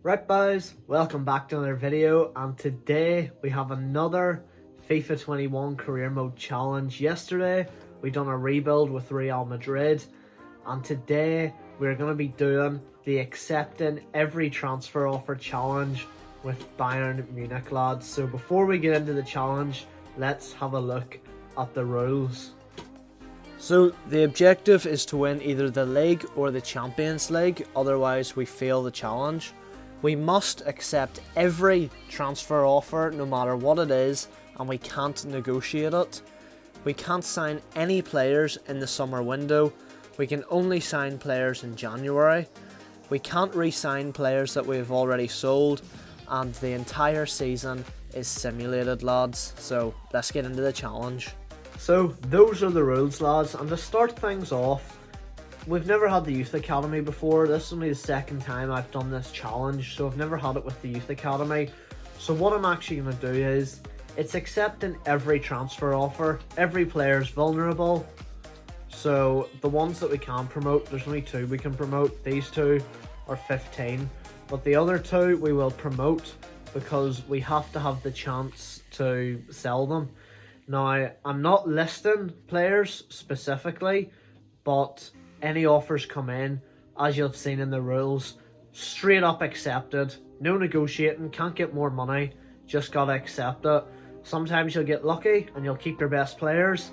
Right guys, welcome back to another video, and today we have another FIFA 21 career mode challenge. Yesterday we done a rebuild with Real Madrid, and today we're going to be doing the accepting every transfer offer challenge with Bayern Munich, lads. So before we get into the challenge, let's have a look at the rules. So the objective is to win either the league or the Champions League, otherwise we fail the challenge. We must accept every transfer offer no matter what it is, and we can't negotiate it. We can't sign any players in the summer window. We can only sign players in January. We can't re-sign players that we've already sold, and the entire season is simulated, lads. So let's get into the challenge. So those are the rules, lads, and to start things off, we've never had the Youth Academy before. This is only the second time I've done this challenge, so I've never had it with the Youth Academy. So what I'm actually going to do is, it's accepting every transfer offer. Every player is vulnerable. So the ones that we can promote, there's only 2 we can promote. These 2 are 15. But the other 2 we will promote because we have to have the chance to sell them. Now, I'm not listing players specifically, but any offers come in, as you've seen in the rules, straight up accepted. No negotiating, can't get more money, just gotta accept it. Sometimes you'll get lucky and you'll keep your best players,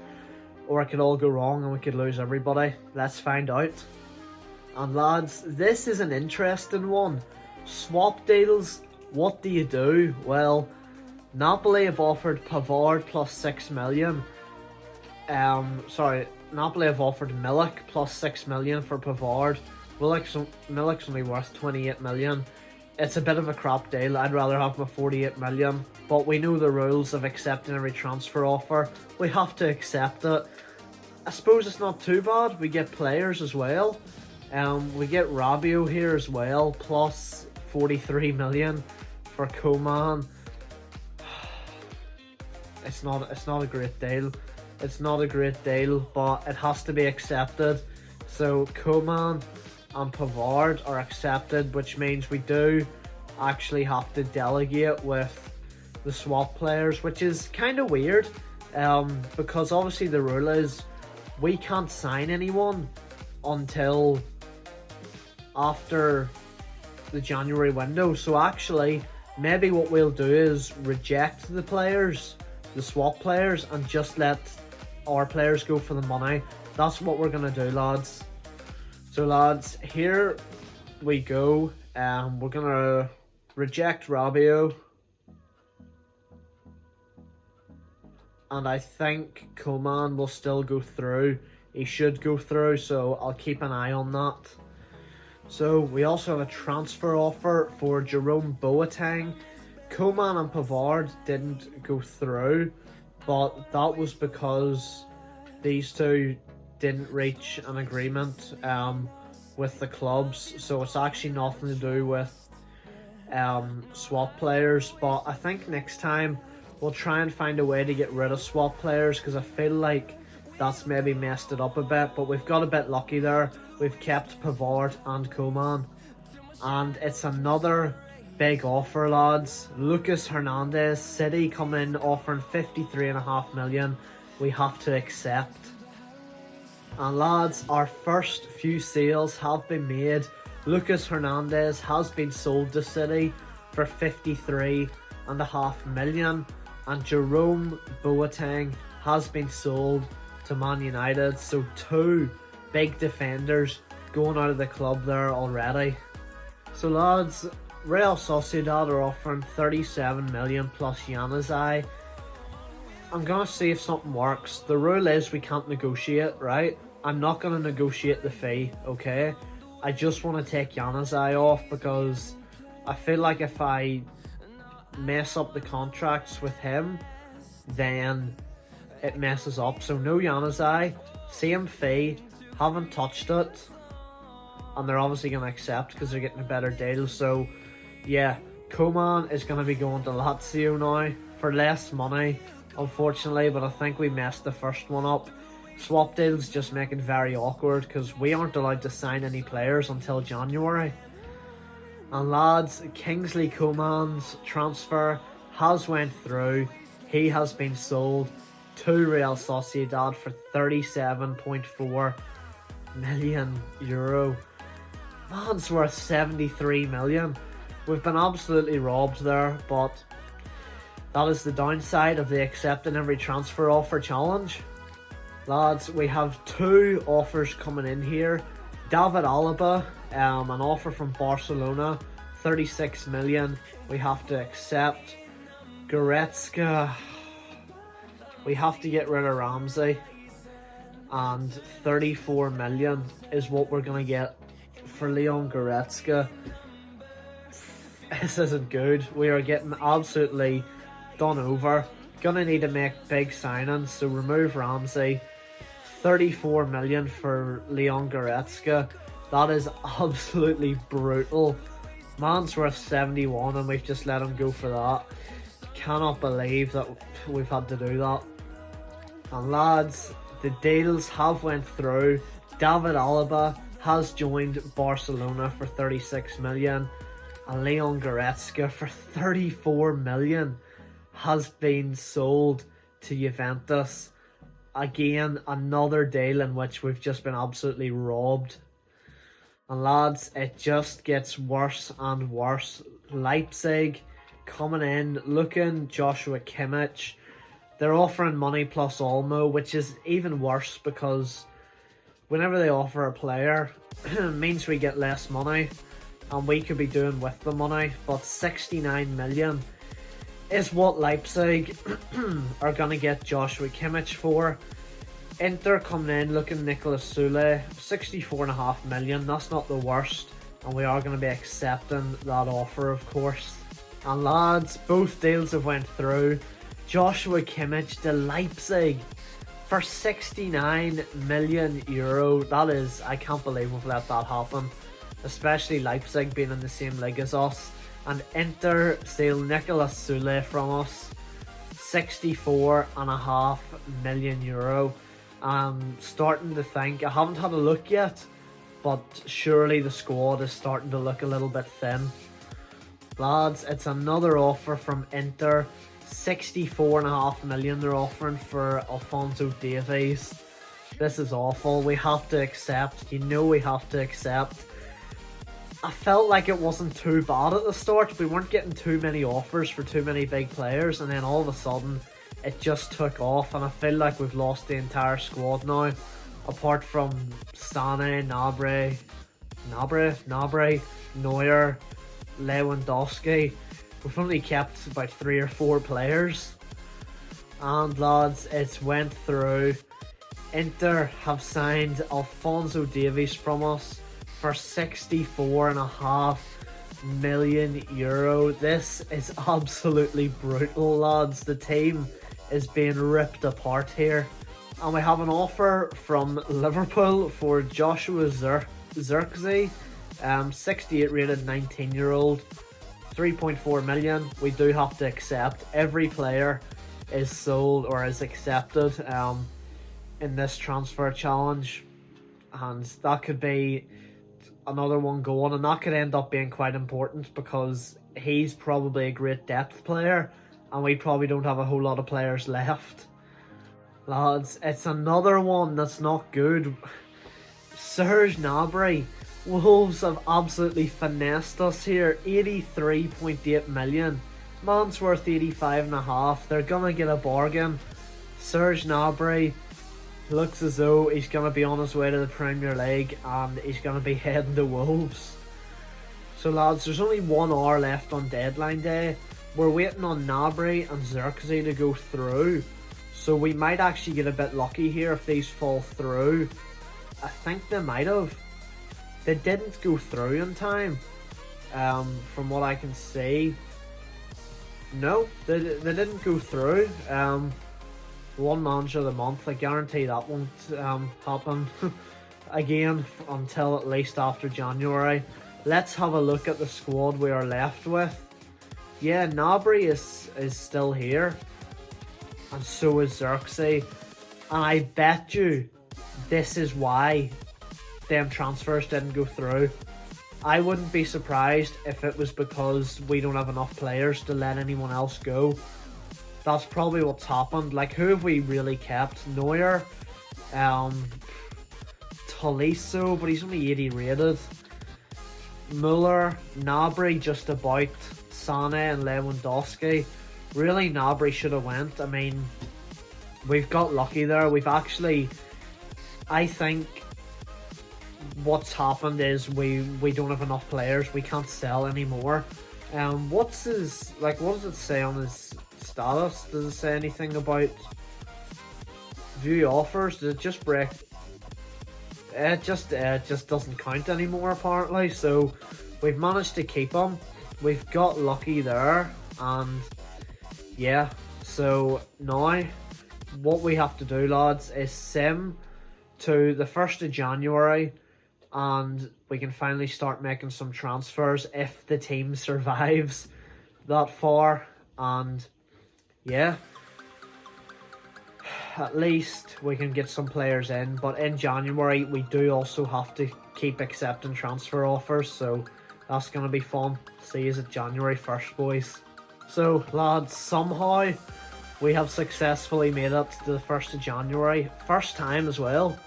or it could all go wrong and we could lose everybody. Let's find out. And lads, this is an interesting one. Swap deals, what do you do? Well, Napoli have offered Pavard plus 6 million. Napoli have offered Milik plus 6 million for Pavard. Milik's only worth 28 million. It's a bit of a crap deal. I'd rather have my 48 million. But we know the rules of accepting every transfer offer. We have to accept it. I suppose it's not too bad. We get players as well. We get Rabiot here as well, plus 43 million for Coman. It's not a great deal. It's not a great deal, but it has to be accepted. So Coman and Pavard are accepted, which means we do actually have to delegate with the swap players, which is kind of weird, because obviously the rule is we can't sign anyone until after the January window. So actually, maybe what we'll do is reject the players, the swap players, and just let our players go for the money. That's what we're gonna do, lads. So lads, here we go. We're gonna reject Rabiot, and I think Coman will still go through. He should go through, so I'll keep an eye on that. So we also have a transfer offer for Jerome Boateng. Coman and Pavard didn't go through, but that was because these 2 didn't reach an agreement with the clubs, so it's actually nothing to do with swap players. But I think next time we'll try and find a way to get rid of swap players, because I feel like that's maybe messed it up a bit. But we've got a bit lucky there. We've kept Pavard and Coman, and it's another big offer, lads. Lucas Hernandez, City come in offering 53.5 million. We have to accept. And lads, our first few sales have been made. Lucas Hernandez has been sold to City for 53.5 million, and Jerome Boateng has been sold to Man United. So 2 big defenders going out of the club there already. So lads, Real Sociedad are offering 37 million plus Januzaj. I'm going to see if something works. The rule is we can't negotiate, right? I'm not going to negotiate the fee, okay? I just want to take Januzaj off, because I feel like if I mess up the contracts with him, then it messes up. So no Januzaj, same fee, haven't touched it. And they're obviously going to accept because they're getting a better deal. So yeah, Coman is going to be going to Lazio now for less money, unfortunately, but I think we messed the first one up. Swap deals just make it very awkward because we aren't allowed to sign any players until January. And lads, Kingsley Coman's transfer has went through. He has been sold to Real Sociedad for €37.4 million. Man's worth 73 million. We've been absolutely robbed there, but that is the downside of the accepting every transfer offer challenge. Lads, we have two offers coming in here. David Alaba, an offer from Barcelona, 36 million. We have to accept. Goretzka, we have to get rid of Ramsey. And 34 million is what we're going to get for Leon Goretzka. This isn't good. We are getting absolutely done over. Gonna need to make big signings, so remove Ramsey. 34 million for Leon Goretzka. That is absolutely brutal. Man's worth 71 and we've just let him go for that. Cannot believe that we've had to do that. And lads, the deals have went through. David Alaba has joined Barcelona for 36 million. And Leon Goretzka for 34 million has been sold to Juventus. Again, another deal in which we've just been absolutely robbed. And lads, it just gets worse and worse. Leipzig coming in, looking Joshua Kimmich. They're offering money plus Olmo, which is even worse because whenever they offer a player, it means we get less money and we could be doing with the money. But 69 million is what Leipzig are going to get Joshua Kimmich for. Inter coming in looking Nicolas Sule, 64.5 million. That's not the worst, and we are going to be accepting that offer, of course. And lads, both deals have went through. Joshua Kimmich to Leipzig for 69 million euro. That is, I can't believe we've let that happen, especially Leipzig being in the same league as us. And Inter steal Nicolas Sule from us, 64.5 million euro. I'm starting to think, I haven't had a look yet, but surely the squad is starting to look a little bit thin. Lads, it's another offer from Inter, 64.5 million they're offering for Alphonso Davies. This is awful. We have to accept. You know we have to accept. I felt like it wasn't too bad at the start. We weren't getting too many offers for too many big players, and then all of a sudden it just took off, and I feel like we've lost the entire squad now. Apart from Sané, Gnabry, Neuer, Lewandowski, we've only kept about 3 or 4 players. And lads, it's went through. Inter have signed Alphonso Davies from us for 64.5 million euro. This is absolutely brutal, lads. The team is being ripped apart here. And we have an offer from Liverpool for Joshua Zirkzee, 68 rated 19-year-old, 3.4 million. We do have to accept. Every player is sold or is accepted in this transfer challenge, and that could be another one going, and that could end up being quite important because he's probably a great depth player and we probably don't have a whole lot of players left. Lads, it's another one that's not good. Serge Gnabry. Wolves have absolutely finessed us here. 83.8 million. Man's worth 85.5. They're gonna get a bargain. Serge Gnabry looks as though he's gonna be on his way to the Premier League and he's gonna be heading to Wolves. So lads, there's only 1 hour left on deadline day. We're waiting on Gnabry and Zirkzee to go through. So we might actually get a bit lucky here if these fall through. I think they might have. They didn't go through in time, from what I can see. No, they didn't go through. One manager of the month, I guarantee that won't happen again until at least after January. Let's have a look at the squad we are left with. Yeah, Gnabry is still here, and so is Zirkzee. And I bet you this is why them transfers didn't go through. I wouldn't be surprised if it was because we don't have enough players to let anyone else go. That's probably what's happened. Like, who have we really kept? Neuer, Tolisso, but he's only 80 rated. Muller, Gnabry just about, Sane and Lewandowski. Really, Gnabry should have went. I mean, we've got lucky there. We've actually, I think what's happened is we don't have enough players. We can't sell anymore. What's his, like, what does it say on his status? Does it say anything about view offers? Did it just break? It just doesn't count anymore apparently. So we've managed to keep him. We've got lucky there, and yeah. So now what we have to do, lads, is sim to the 1st of January, and we can finally start making some transfers if the team survives that far. And yeah, at least we can get some players in. But in January, we do also have to keep accepting transfer offers, so that's going to be fun. See you at January 1st, boys. So, lads, somehow we have successfully made it to the 1st of January. First time as well.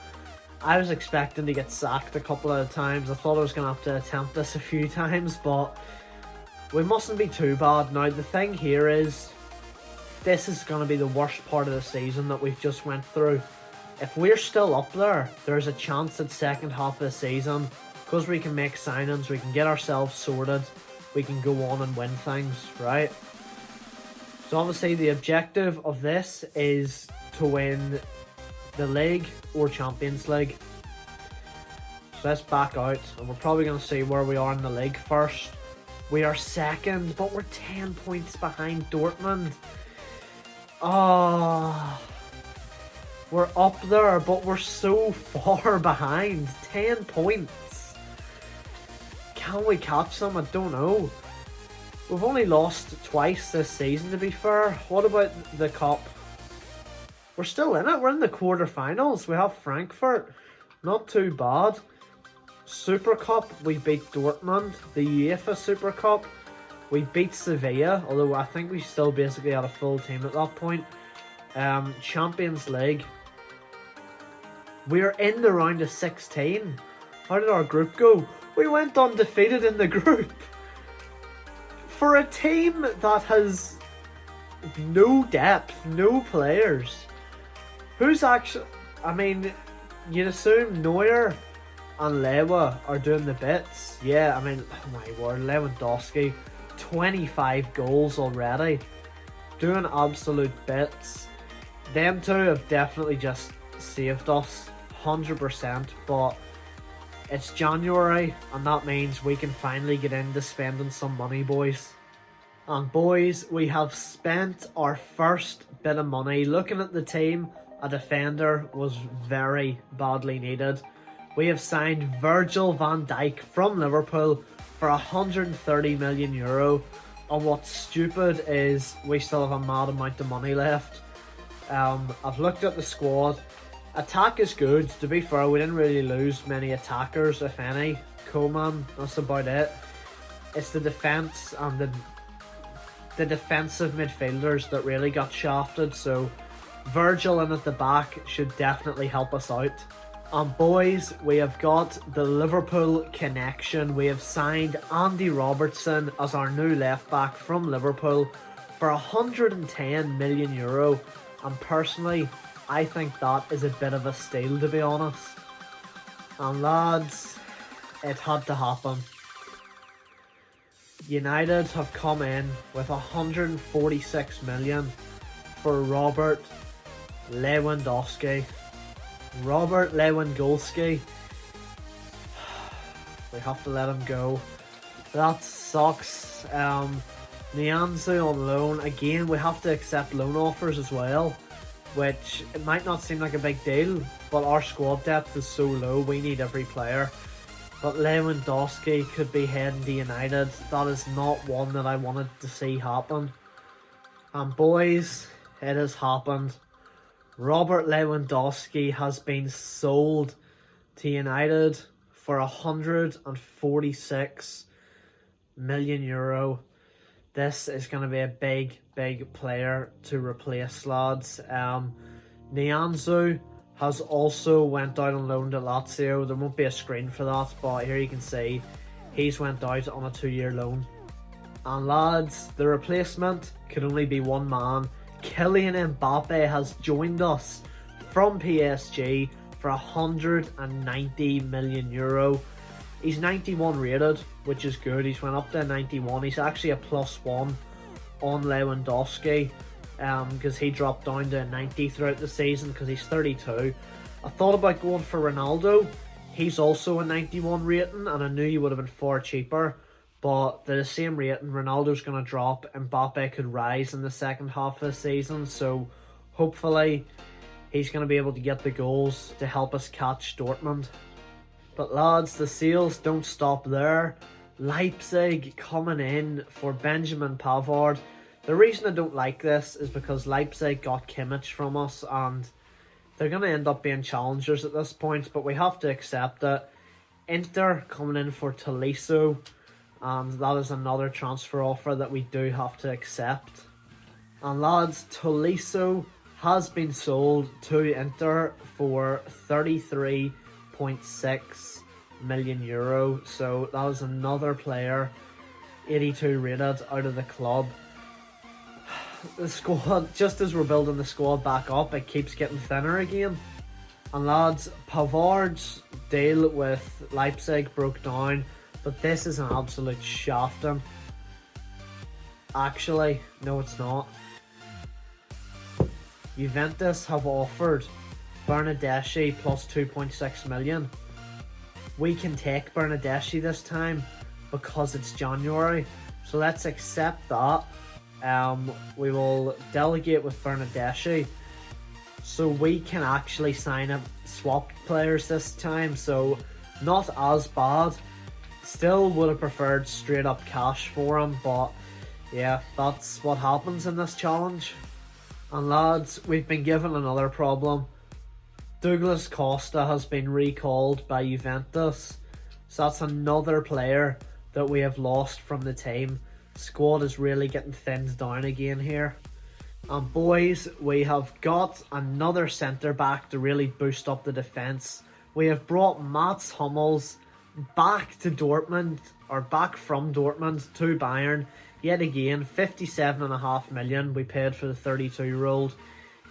I was expecting to get sacked a couple of times. I thought I was going to have to attempt this a few times, but we mustn't be too bad. Now, the thing here is, this is going to be the worst part of the season that we've just went through. If we're still up there, there's a chance that second half of the season, because we can make signings, we can get ourselves sorted, we can go on and win things, right? So obviously the objective of this is to win the league or Champions League. So let's back out, and we're probably going to see where we are in the league first. We are second, but we're 10 points behind Dortmund. Oh, we're up there, but we're so far behind. 10 points. Can we catch them? I don't know. We've only lost twice this season, to be fair. What about the cup? We're still in it. We're in the quarterfinals. We have Frankfurt. Not too bad. Super Cup, we beat Dortmund. The UEFA Super Cup, we beat Sevilla, although I think we still basically had a full team at that point. Champions League, we're in the round of 16. How did our group go? We went undefeated in the group. For a team that has no depth, no players. Who's actually, I mean, you'd assume Neuer and Lewa are doing the bits. Yeah, I mean, oh my word, Lewandowski, 25 goals already. Doing absolute bits. Them two have definitely just saved us, 100%, but it's January, and that means we can finally get into spending some money, boys. And boys, we have spent our first bit of money. Looking at the team, a defender was very badly needed. We have signed Virgil van Dijk from Liverpool for €130 million. And what's stupid is we still have a mad amount of money left. I've looked at the squad. Attack is good. To be fair, we didn't really lose many attackers, if any. Coman, that's about it. It's the defence and the defensive midfielders that really got shafted. So Virgil in at the back should definitely help us out. And boys, we have got the Liverpool connection. We have signed Andy Robertson as our new left back from Liverpool for €110 million. And personally, I think that is a bit of a steal, to be honest. And lads, it had to happen. United have come in with 146 million for Robert Lewandowski. Robert Lewandowski. We have to let him go. That sucks. Nianzou on loan. Again, we have to accept loan offers as well, which it might not seem like a big deal, but our squad depth is so low, we need every player. But Lewandowski could be heading to United. That is not one that I wanted to see happen. And boys, it has happened. Robert Lewandowski has been sold to United for 146 million euro. This is going to be a big player to replace, lads. Nianzou has also went out on loan to Lazio. There won't be a screen for that, but here you can see he's went out on a 2-year loan. And lads, the replacement could only be one man. Kellyanne Mbappe has joined us from PSG for 190 million euro. He's 91 rated, which is good. He's went up to 91. He's actually a +1 on Lewandowski, because he dropped down to 90 throughout the season because he's 32. I thought about going for Ronaldo. He's also a 91 rating, and I knew he would have been far cheaper. But they're the same rating. Ronaldo's going to drop. Mbappe could rise in the second half of the season. So hopefully he's going to be able to get the goals to help us catch Dortmund. But lads, the sales don't stop there. Leipzig coming in for Benjamin Pavard. The reason I don't like this is because Leipzig got Kimmich from us, and they're going to end up being challengers at this point, but we have to accept it. Inter coming in for Tolisso, and that is another transfer offer that we do have to accept. And lads, Tolisso has been sold to Inter for 33.6 million euro. So that was another player, 82 rated, out of the club. The squad, just as we're building the squad back up, it keeps getting thinner again. And lads, Pavard's deal with Leipzig broke down, but this is an absolute shafting. Actually, no it's not. Juventus have offered Bernardeschi plus 2.6 million. We can take Bernardeschi this time because it's January, so let's accept that. We will delegate with Bernardeschi, so we can actually sign up swap players this time, so not as bad. Still would have preferred straight up cash for him, but yeah, that's what happens in this challenge. And lads, we've been given another problem. Douglas Costa has been recalled by Juventus, so that's another player that we have lost from the team. Squad is really getting thinned down again here. And boys, we have got another centre back to really boost up the defence. We have brought Mats Hummels back to Dortmund, or back from Dortmund to Bayern. Yet again, 57.5 million we paid for the 32-year-old.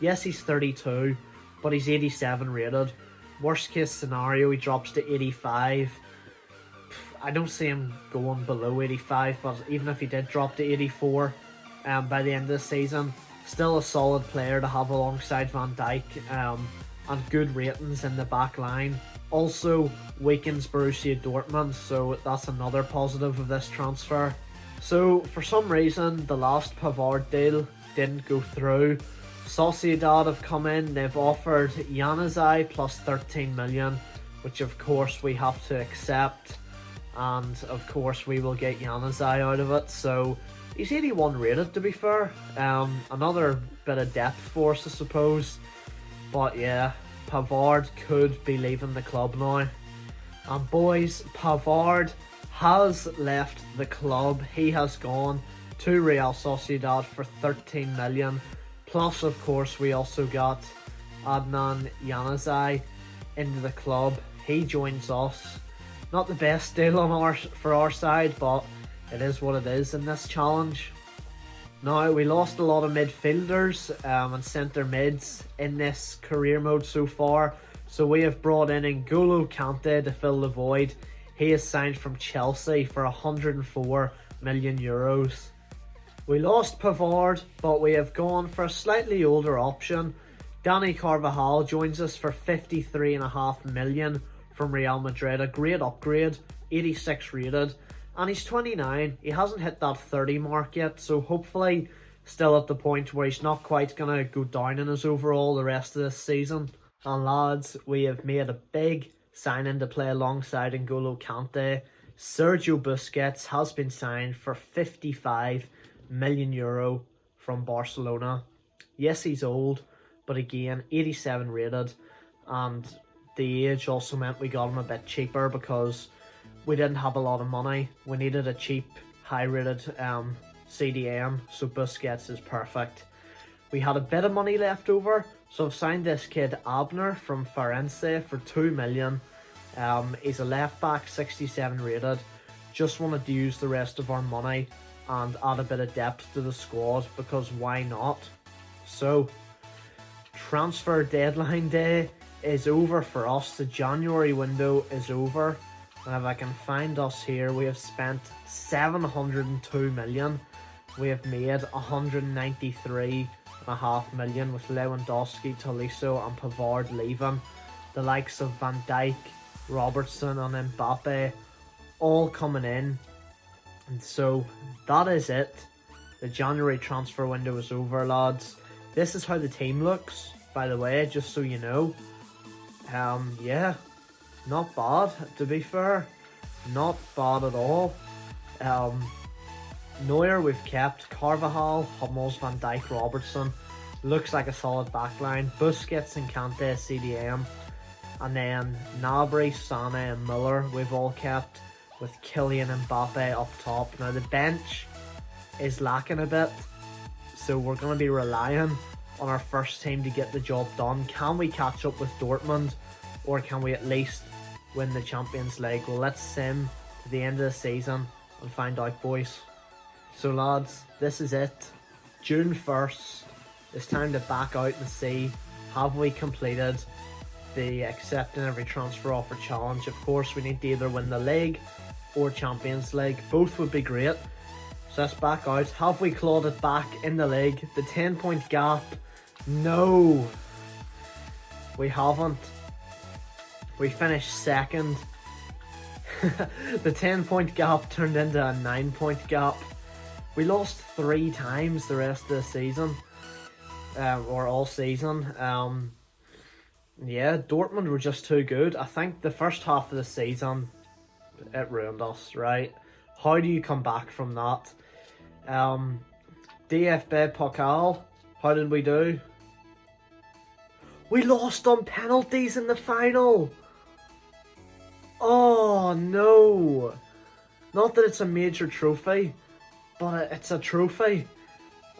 Yes, he's 32, but he's 87 rated. Worst case scenario, he drops to 85. I don't see him going below 85, but even if he did drop to 84 by the end of the season, still a solid player to have alongside Van Dijk, and good ratings in the back line. Also weakens Borussia Dortmund, so that's another positive of this transfer. So for some reason the last Pavard deal didn't go through. Sociedad have come in, they've offered Januzaj plus 13 million, which of course we have to accept. And of course we will get Januzaj out of it, so he's 81 rated to be fair. Another bit of depth for us I suppose, but yeah, Pavard could be leaving the club now. And boys, Pavard has left the club. He has gone to Real Sociedad for 13 million, plus of course we also got Adnan Januzaj into the club. He joins us. Not the best deal on for our side, but it is what it is in this challenge. Now, we lost a lot of midfielders and centre mids in this career mode so far, so we have brought in N'Golo Kante to fill the void. He is signed from Chelsea for 104 million euros. We lost Pavard, but we have gone for a slightly older option. Dani Carvajal joins us for 53.5 million from Real Madrid, a great upgrade, 86 rated, and he's 29. He hasn't hit that 30 mark yet, so hopefully still at the point where he's not quite going to go down in his overall the rest of this season. And lads, we have made a big signing to play alongside N'Golo Kante. Sergio Busquets has been signed for 55 million euro from Barcelona. Yes, he's old, but again, 87 rated, and the age also meant we got him a bit cheaper because we didn't have a lot of money. We needed a cheap, high-rated CDM, so Busquets is perfect. We had a bit of money left over, so I've signed this kid Abner from Firenze for 2 million. He's a left back, 67 rated. Just wanted to use the rest of our money and add a bit of depth to the squad, because why not? So, transfer deadline day is over for us. The January window is over. And if I can find us here, we have spent 702 million. We have made 193.5 million with Lewandowski, Tolisso and Pavard leaving. The likes of Van Dijk, Robertson and Mbappe all coming in. And so that is it. The January transfer window is over, lads. This is how the team looks, by the way, just so you know. Yeah, not bad, to be fair. Not bad at all. Neuer we've kept. Carvajal, Hummels, Van Dijk, Robertson. Looks like a solid backline. Busquets and Kante, CDM. And then Gnabry, Sané and Müller we've all kept, with Kellyanne Mbappe up top. Now the bench is lacking a bit, so we're going to be relying on our first team to get the job done. Can we catch up with Dortmund, or can we at least win the Champions League? Well, let's sim to the end of the season and find out, boys. So lads, this is it. June 1st. It's time to back out and see, have we completed the accepting every transfer offer challenge. Of course, we need to either win the league or Champions League. Both would be great. So let's back out. Have we clawed it back in the league? The 10-point gap? No, we haven't. We finished second. The 10-point gap turned into a 9-point gap. We lost 3 times the rest of the season, or all season. Yeah, Dortmund were just too good. I think the first half of the season, it ruined us, right? How do you come back from that? DFB Pokal, how did we do? We lost on penalties in the final. Oh no. Not that it's a major trophy, but it's a trophy.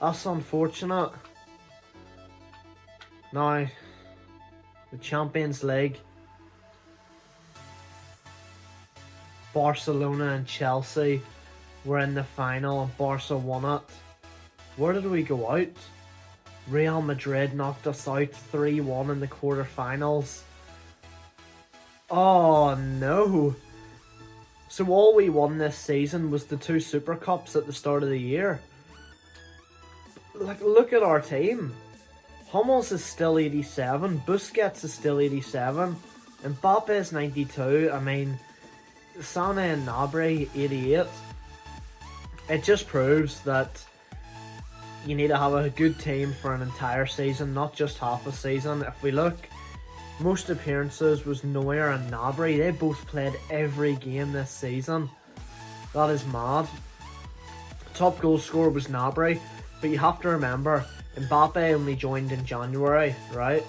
That's unfortunate. Now, the Champions League. Barcelona and Chelsea were in the final and Barca won it. Where did we go out? Real Madrid knocked us out 3-1 in the quarterfinals. Oh no. So all we won this season was the 2 Super Cups at the start of the year. Look at our team. Hummels is still 87, Busquets is still 87, Mbappe is 92, I mean, Sané and Gnabry 88. It just proves that you need to have a good team for an entire season, not just half a season. If we look, most appearances was Neuer and Gnabry. They both played every game this season. That is mad. Top goal scorer was Gnabry, but you have to remember, Mbappe only joined in January, right?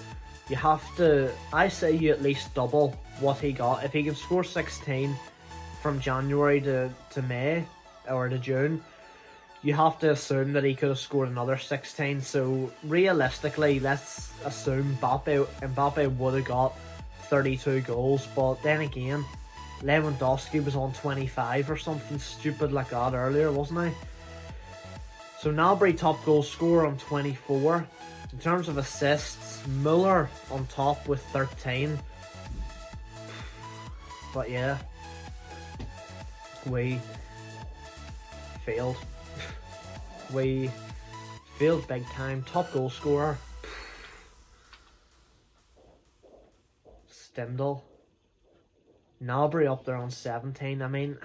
You have to, I say you at least double what he got. If he can score 16 from January to May or to June, you have to assume that he could have scored another 16. So realistically, let's assume Mbappe would have got 32 goals. But then again, Lewandowski was on 25 or something stupid like that earlier, wasn't he? So Gnabry top goal scorer on 24. In terms of assists, Müller on top with 13. But yeah, we failed. We failed big time. Top goal scorer, Stindl. Gnabry up there on 17. I mean,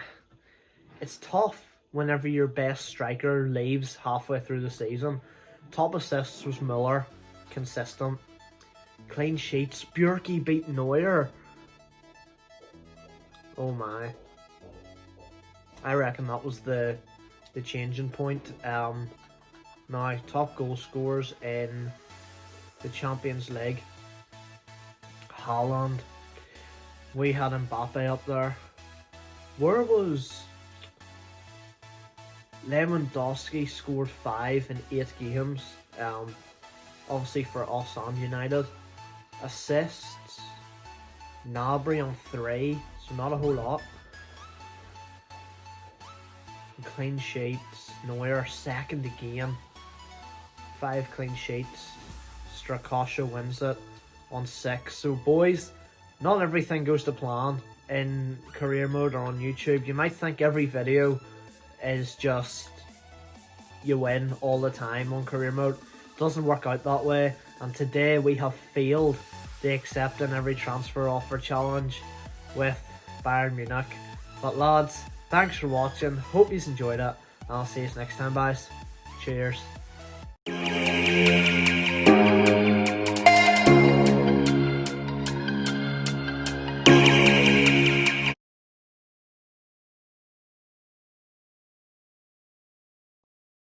it's tough whenever your best striker leaves halfway through the season. Top assists was Müller, consistent. Clean sheets, Björky beat Neuer. Oh my. I reckon that was the changing point. Now, top goal scorers in the Champions League. Haaland, We had Mbappe up there. Where was Lewandowski? Scored 5 in 8 games. Obviously for us and United. Assists, Gnabry on 3, so not a whole lot. Clean sheets, Neuer second again. 5 clean sheets. Strakosha wins it on 6. So boys, not everything goes to plan in career mode or on YouTube. You might think every video is just you win all the time on career mode. It doesn't work out that way, and today we have failed the accepting every transfer offer challenge with Bayern Munich. But lads, thanks for watching, hope you enjoyed it, and I'll see you next time guys. Cheers.